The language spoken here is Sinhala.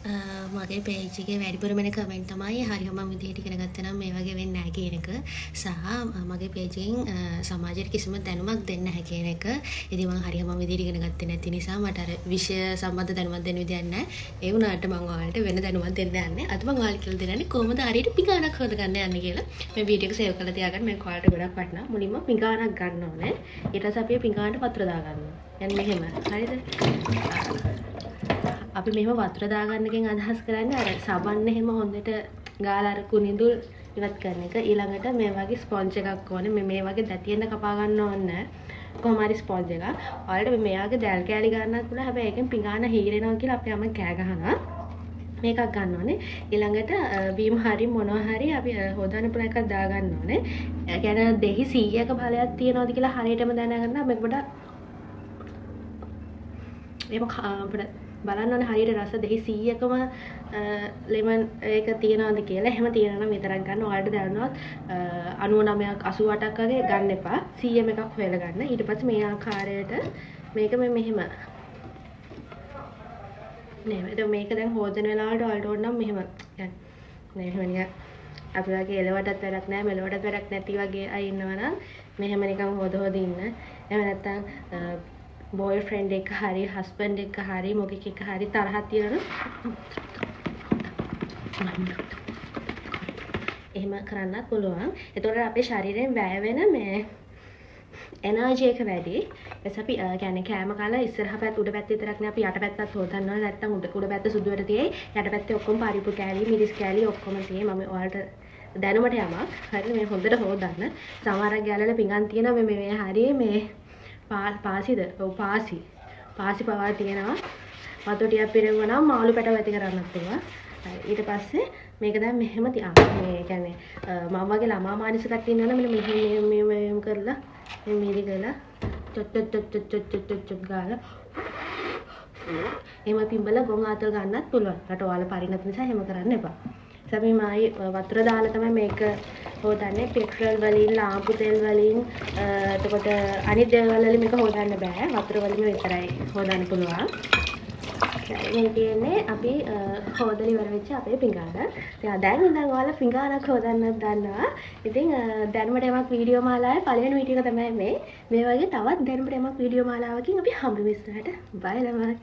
මගේ පේජ් එකේ වැඩිපුරම එන කමෙන්ට් තමයි හරි මම විදිහට ඉගෙන ගත්තා නම් මේ වගේ වෙන්නේ නැහැ කියන එක සහ මගේ පේජ් එකෙන් සමාජයට කිසිම දැනුමක් දෙන්නේ නැහැ කියන එක. ඉතින් මම හරි මම විදිහට ඉගෙන ගත්තේ නැති නිසා මට අර විෂය සම්බන්ධ දැනුමක් දෙන්න විදියක් නැහැ. ඒ වුණාට මම ඔයාලට වෙන දැනුමක් දෙන්න යන්නේ. අද මම ඔයාලට කියලා දෙන්නේ කොහොමද හරියට පිඟානක් හොදගන්න යන්නේ කියලා. මේ වීඩියෝ එක සේව් කරලා තියාගන්න. මේක ඔයාලට ගොඩක් වටිනවා. මුලින්ම පිඟානක් ගන්න ඕනේ. ඊට පස්සේ අපි පිඟානට වතුර දාගන්නවා. يعني මෙහෙම. හරිද? අපි මෙහෙම වතුර දාගන්නකින් අදහස් කරන්නේ අර සබන්න එහෙම හොඳට ගාලා අර කුණිදුල් ඉවත් කරන එක. ඊළඟට මේ වගේ ස්පොන්ජ් එකක් ඕනේ. මේ වගේ දැතියෙන්ද කපා ගන්න ඕනේ. කොහොම හරි ස්පොන්ජ් එකක්. ඔයාලට මෙයාගේ දැල් කෑලි ගන්නත් පුළුවන්. හැබැයි ඒකෙන් පිඟාන හීරෙනවා කියලා අපි අම කෑ ගහනවා. මේකක් ගන්න ඕනේ. ඊළඟට බීම් හරි මොනවා හරි අපි හොදන්න පුළුවන් එකක් දා ගන්න ඕනේ. ඒ කියන්නේ දෙහි 100ක බලයක් තියනවාද කියලා හරියටම දැනගන්න මේක පොඩ අපිට බලන්න ඕනේ හරියට රස දෙහි 100කම ලෙමන් එක තියනවාද කියලා. එහෙම තියනවා නම් විතරක් ගන්න. ඔයාලට දැනනොත් 99ක් 88ක් වගේ ගන්න එපා. 100ම එකක් හොයලා ගන්න. ඊට පස්සේ මේ ආකාරයට මේක මෙහෙම නේ. මේක දැන් හොදන වෙලාවට ඔයාලට ඕන නම් මෙහෙම يعني මෙහෙම නිකන් අපි වගේ එලවටත් වැඩක් නැහැ මෙලවටත් වැඩක් නැති වගේ අය ඉන්නවනම් මෙහෙම නිකන් හොද ඉන්න. එහෙම නැත්නම් බෝයි ෆ්‍රෙන්ඩ් එක හරි හස්බන්ඩ් එක හරි මොකෙක් එක හරි තරහක් තියෙනවා එහෙම කරන්නත් පුළුවන්. එතකොට අපේ ශරීරයෙන් වැය වෙන මේ එනර්ජි එක වැඩි. එස් අපි කියන්නේ කෑම කාලා ඉස්සරහ පැත්ත උඩ පැත්ත විතරක් නේ අපි යට පැත්තත් හොදන්න ඕනේ. නැත්තම් උඩ පැත්ත සුදුවට තියෙයි යට පැත්තේ ඔක්කොම පරිප්පු කෑලි මිරිස් කෑලි ඔක්කොම තියෙයි. මම ඔයාලට දැනුමට යමක් හරිද මේ හොඳට හොදන්න. සමහරක් ගෑනල පිඟන් තියෙනවා මේ හරිය මේ පාසිද? ඔව් පාසි පවා තියෙනවා. වතුර ටිකක් පිරෙවුවා නම් මාළු පැටව ඇති කරන්නත් පුළුවන්. ඊට පස්සේ මේක දැන් මෙහෙම මේ කියන්නේ මම වගේ ළමා මානසිකක් තියෙනවා නම් මෙහෙම කරලා මේ මිරි කරලා චොත් ගාලා එහෙම පිඹලා ගොන් ආතල් ගන්නත් පුළුවන්. රට ඔයාලා පරිණත නිසා එහෙම කරන්න එපා. අපි මායි වතුර දාලා තමයි මේක හොදන්නේ. පෙට්‍රල් වලින් ලාම්පු තෙල් වලින් එතකොට අනිත් දේවල් වලින් මේක හොදන්න බෑ. වතුර වලින් විතරයි හොදන්න පුළුවන්. මේ කියන්නේ අපි හොදලා ඉවර වෙච්ච අපේ පිඟාන. දැන් ඉඳන් ඔයාලා පිඟානක් හොදන්නත් දන්නවා. ඉතින් දැනුමට යමක් වීඩියෝ මාලාවේ පළවෙනි වීඩියෝ එක තමයි මේ. මේ වගේ තවත් දැනුමට යමක් වීඩියෝ මාලාවකින් අපි හම්බෙමු ඉස්සරහට. බයි ළමයි.